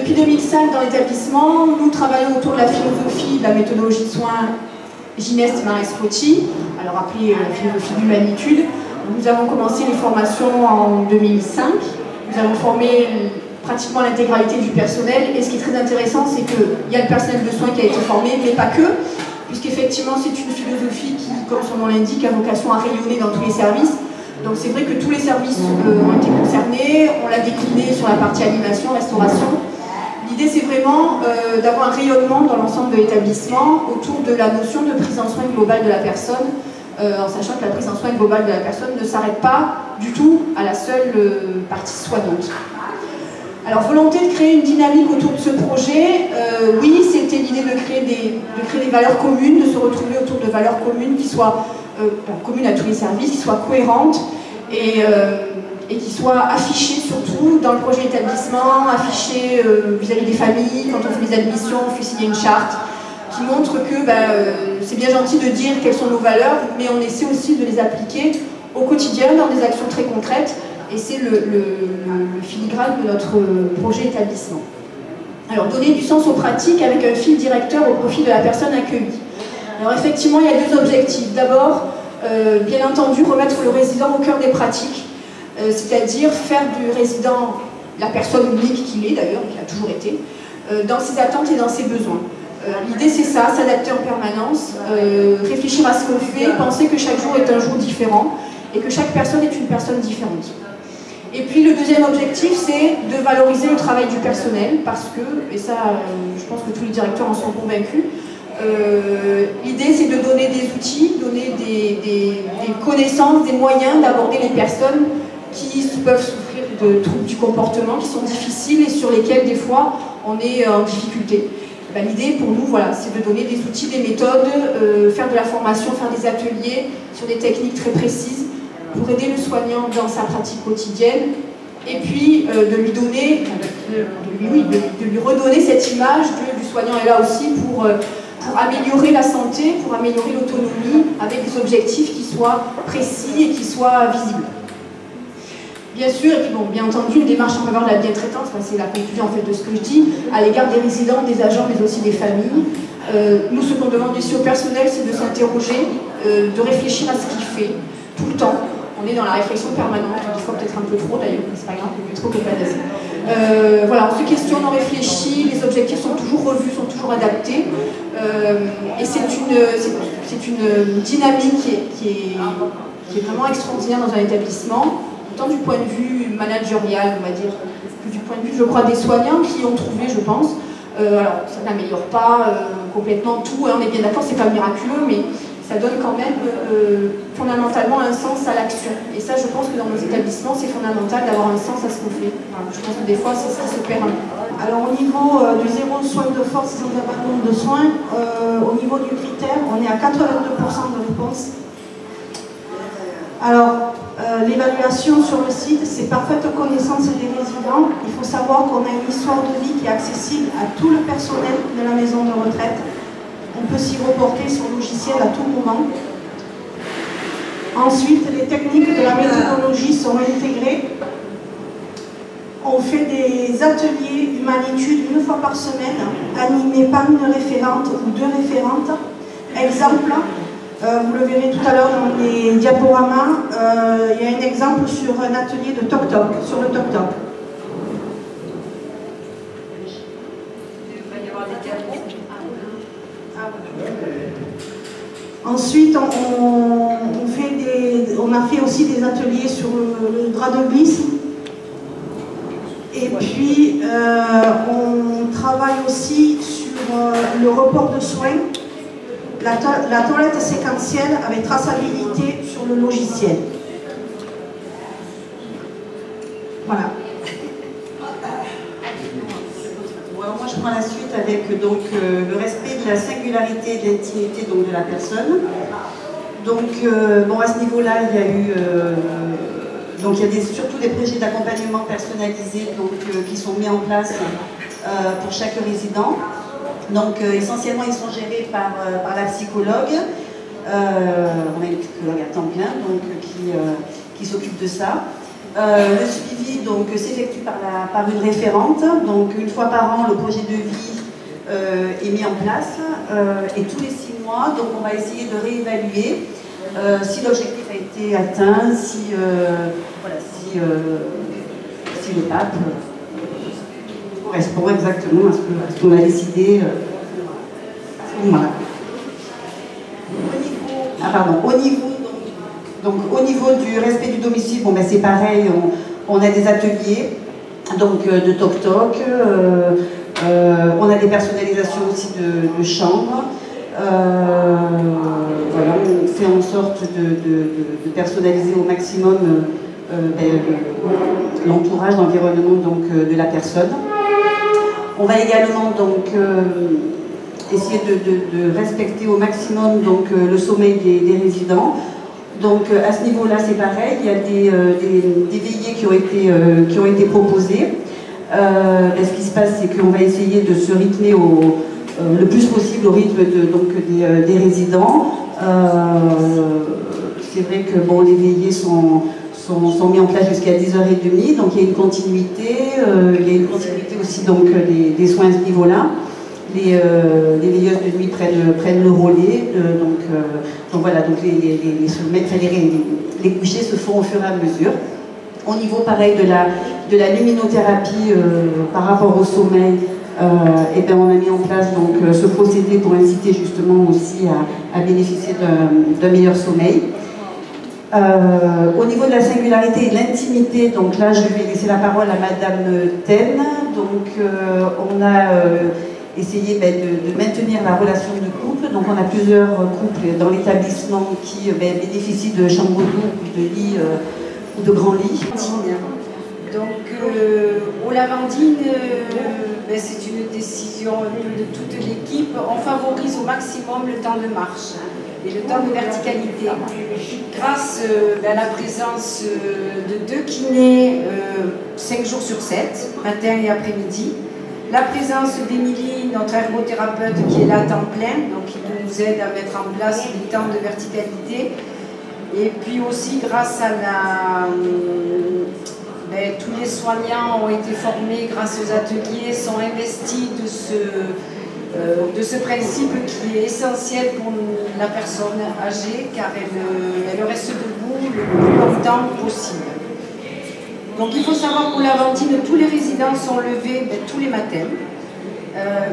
Depuis 2005, dans l'établissement, nous travaillons autour de la philosophie de la méthodologie de soins Gineste Marais-Fauti, alors appelée la philosophie d'humanitude. Nous avons commencé les formations en 2005. Nous avons formé pratiquement l'intégralité du personnel. Et ce qui est très intéressant, c'est qu'il y a le personnel de soins qui a été formé, mais pas que, puisqu'effectivement, c'est une philosophie qui, comme son nom l'indique, a vocation à rayonner dans tous les services. Donc c'est vrai que tous les services ont été concernés. On l'a décliné sur la partie animation, restauration. L'idée, c'est vraiment d'avoir un rayonnement dans l'ensemble de l'établissement autour de la notion de prise en soin globale de la personne, en sachant que la prise en soin globale de la personne ne s'arrête pas du tout à la seule partie soignante. Alors, volonté de créer une dynamique autour de ce projet, oui, c'était l'idée de créer des valeurs communes, de se retrouver autour de valeurs communes qui soient communes à tous les services, qui soient cohérentes et qui soient affichées surtout dans le projet établissement, affichées vis-à-vis des familles, quand on fait des admissions, on fait signer une charte qui montre que c'est bien gentil de dire quelles sont nos valeurs, mais on essaie aussi de les appliquer au quotidien dans des actions très concrètes. Et c'est le filigrane de notre projet établissement. Alors, donner du sens aux pratiques avec un fil directeur au profit de la personne accueillie. Alors, effectivement, il y a deux objectifs. D'abord, bien entendu, remettre le résident au cœur des pratiques, c'est-à-dire faire du résident la personne unique qu'il est, d'ailleurs, qu'il a toujours été, dans ses attentes et dans ses besoins. L'idée, c'est ça, s'adapter en permanence, réfléchir à ce qu'on fait, penser que chaque jour est un jour différent et que chaque personne est une personne différente. Et puis le deuxième objectif, c'est de valoriser le travail du personnel, parce que, et ça, je pense que tous les directeurs en sont convaincus, l'idée c'est de donner des outils, donner des connaissances, des moyens d'aborder les personnes qui peuvent souffrir de troubles du comportement, qui sont difficiles et sur lesquels des fois on est en difficulté. L'idée pour nous, voilà, c'est de donner des outils, des méthodes, faire de la formation, faire des ateliers sur des techniques très précises, pour aider le soignant dans sa pratique quotidienne, et puis de lui donner, de lui redonner cette image du soignant est là aussi pour améliorer la santé, pour améliorer l'autonomie, avec des objectifs qui soient précis et qui soient visibles. Bien sûr, et puis bon, bien entendu, une démarche en faveur de la bientraitance, c'est la conclusion en fait de ce que je dis, à l'égard des résidents, des agents, mais aussi des familles. Nous, ce qu'on demande ici au personnel, c'est de s'interroger, de réfléchir à ce qu'il fait, tout le temps. On est dans la réflexion permanente, des fois peut-être un peu trop d'ailleurs, mais c'est pas grave, plus trop que pas assez. Voilà, on se questionne, on réfléchit, les objectifs sont toujours revus, sont toujours adaptés, et c'est une dynamique qui est vraiment extraordinaire dans un établissement, autant du point de vue managérial, on va dire, que du point de vue, je crois, des soignants qui ont trouvé, je pense. Alors, ça n'améliore pas complètement tout, hein, on est bien d'accord, c'est pas miraculeux, mais ça donne quand même fondamentalement un sens à l'action. Et ça, je pense que dans nos établissements, c'est fondamental d'avoir un sens à ce qu'on fait. Voilà, je pense que des fois, c'est ce qui se perd un peu. Alors, au niveau du zéro soin de force sans abandon de soins, au niveau du critère, on est à 82% de réponse. Alors, l'évaluation sur le site, c'est parfaite connaissance des résidents. Il faut savoir qu'on a une histoire de vie qui est accessible à tout le personnel de la maison de retraite. On peut s'y reporter sur le logiciel à tout moment. Ensuite, les techniques de la méthodologie sont intégrées. On fait des ateliers humanitude une fois par semaine, animés par une référente ou deux référentes. Exemple, vous le verrez tout à l'heure dans les diaporamas, il y a un exemple sur un atelier de toc-toc, sur le toc-toc. Ensuite, on a fait aussi des ateliers sur le drap de glisse. Et puis, on travaille aussi sur le report de soins, la toilette séquentielle avec traçabilité sur le logiciel. Voilà. Alors moi je prends la suite avec donc, le respect de la singularité et de l'intimité de la personne. Donc bon, à ce niveau-là, il y a eu donc il y a surtout des projets d'accompagnement personnalisés donc, qui sont mis en place pour chaque résident. Donc essentiellement ils sont gérés par la psychologue. On a une psychologue à temps plein donc, qui s'occupe de ça. Le suivi s'effectue par une référente. Donc une fois par an, le projet de vie est mis en place et tous les 6 mois, donc on va essayer de réévaluer si l'objectif a été atteint, si le PAP correspond exactement à ce qu'on a décidé à ce moment-là. Au niveau du respect du domicile, c'est pareil, on a des ateliers de toc-toc, on a des personnalisations aussi de chambres. Voilà, on fait en sorte de personnaliser au maximum l'entourage, l'environnement de la personne. On va également essayer de respecter au maximum le sommeil des résidents. Donc à ce niveau-là, c'est pareil, il y a des veillées qui ont été proposées. Ce qui se passe, c'est qu'on va essayer de se rythmer le plus possible au rythme des résidents. C'est vrai que les veillées sont mis en place jusqu'à 10h30, donc il y a une continuité. Il y a une continuité aussi des soins à ce niveau-là. Les veilleuses de nuit prennent le relais, voilà, les couchers se font au fur et à mesure. Au niveau pareil de la luminothérapie par rapport au sommeil, on a mis en place ce procédé pour inciter justement aussi à bénéficier d'un meilleur sommeil. Au niveau de la singularité et de l'intimité, donc là je vais laisser la parole à Madame Ten. On a essayé de maintenir la relation de couple. Donc on a plusieurs couples dans l'établissement qui bénéficient de chambres doubles, de lits ou de grands lits. Aux Lavandines, c'est une décision de toute l'équipe. On favorise au maximum le temps de marche et le temps de verticalité. Grâce à la présence de 2 kinés 5 jours sur 7, matin et après-midi. La présence d'Émilie, notre ergothérapeute, qui est là à temps plein, donc qui nous aide à mettre en place les temps de verticalité. Et puis aussi grâce à tous les soignants ont été formés grâce aux ateliers, sont investis de ce principe qui est essentiel pour la personne âgée, car elle reste debout le plus longtemps possible. Donc il faut savoir qu'au Lavandine, tous les résidents sont levés tous les matins.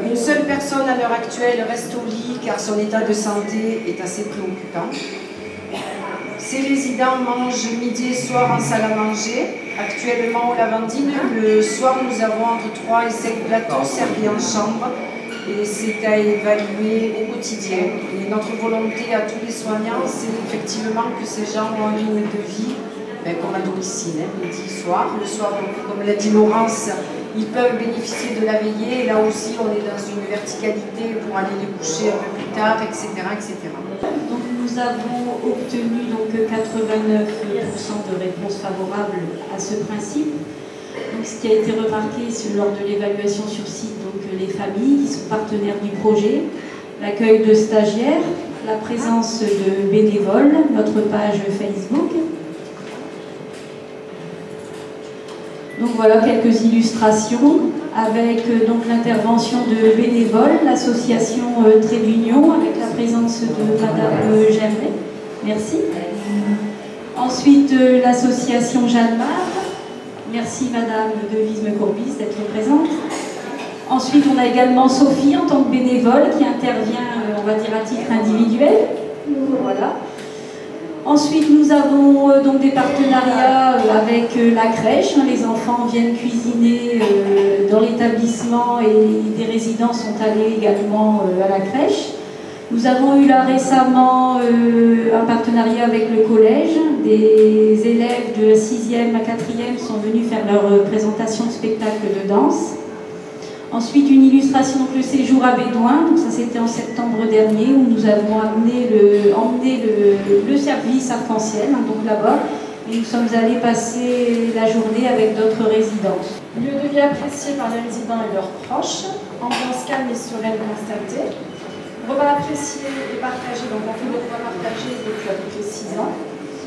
Une seule personne à l'heure actuelle reste au lit car son état de santé est assez préoccupant. Ces résidents mangent midi et soir en salle à manger. Actuellement au Lavandine, le soir nous avons entre 3 et 5 plateaux servis en chambre et c'est à évaluer au quotidien. Et notre volonté à tous les soignants, c'est effectivement que ces gens ont un rythme de vie comme à domicile, midi, soir. Le soir, comme l'a dit Laurence, ils peuvent bénéficier de la veillée. Et là aussi, on est dans une verticalité pour aller les coucher un peu plus tard, etc. etc. Donc nous avons obtenu 89% de réponses favorables à ce principe. Donc, ce qui a été remarqué lors de l'évaluation sur site, les familles qui sont partenaires du projet, l'accueil de stagiaires, la présence de bénévoles, notre page Facebook. Donc voilà quelques illustrations avec l'intervention de bénévoles, l'association Trait d'Union avec la présence de Madame Gervais. Merci. Ensuite l'association Jeanne Marc. Merci Madame Devise-Courbis d'être présente. Ensuite on a également Sophie en tant que bénévole qui intervient, on va dire à titre individuel. Voilà. Ensuite, nous avons des partenariats avec la crèche. Les enfants viennent cuisiner dans l'établissement et des résidents sont allés également à la crèche. Nous avons eu là récemment un partenariat avec le collège. Des élèves de 6e à 4e sont venus faire leur présentation de spectacle de danse. Ensuite, une illustration, le séjour à Bédouin, ça c'était en septembre dernier, où nous avons emmené le service arc-en-ciel, là-bas, et nous sommes allés passer la journée avec d'autres résidents. Lieu de vie apprécié par les résidents et leurs proches, ambiance calme et sereine constatée, repas apprécié et partagé, donc on fait des repas partagés depuis à peu près 6 ans,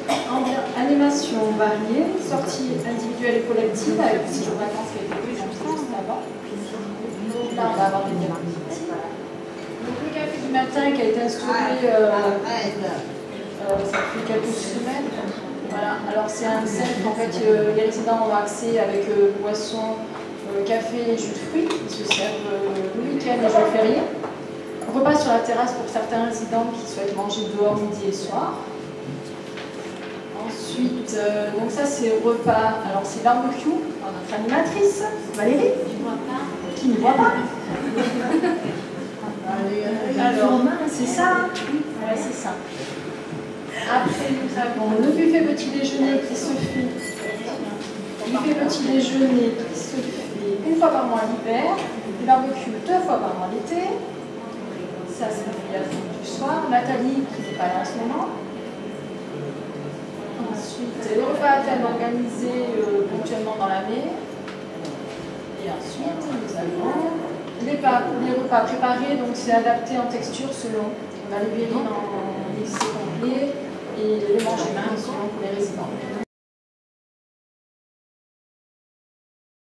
un animations variées, sorties individuelles et collectives avec le séjour de vacances qui a été pris juste avant. Donc là, on va avoir des activités. Donc le café du matin qui a été instauré, ça fait quelques semaines. Voilà. Alors c'est un centre, en fait, les résidents ont accès avec boissons, café et jus de fruits qui se servent le week-end et jours fériés. Repas sur la terrasse pour certains résidents qui souhaitent manger dehors midi et soir. Ensuite, donc ça c'est repas, alors c'est barbecue par notre animatrice, Valérie, qui ne voit pas. Alors, c'est ça, voilà, c'est ça. Après, nous avons le buffet petit déjeuner qui se fait, buffet petit déjeuner qui se fait une fois par mois l'hiver, le barbecue 2 fois par mois l'été. Ça, c'est la fin du soir. Nathalie, qui n'est pas là en ce moment. Ensuite, les repas à thème organisés ponctuellement dans l'année. Et ensuite, nous avons les repas préparés, donc c'est adapté en texture selon. On a les verrines en lycée complet et les manger main selon les résidents.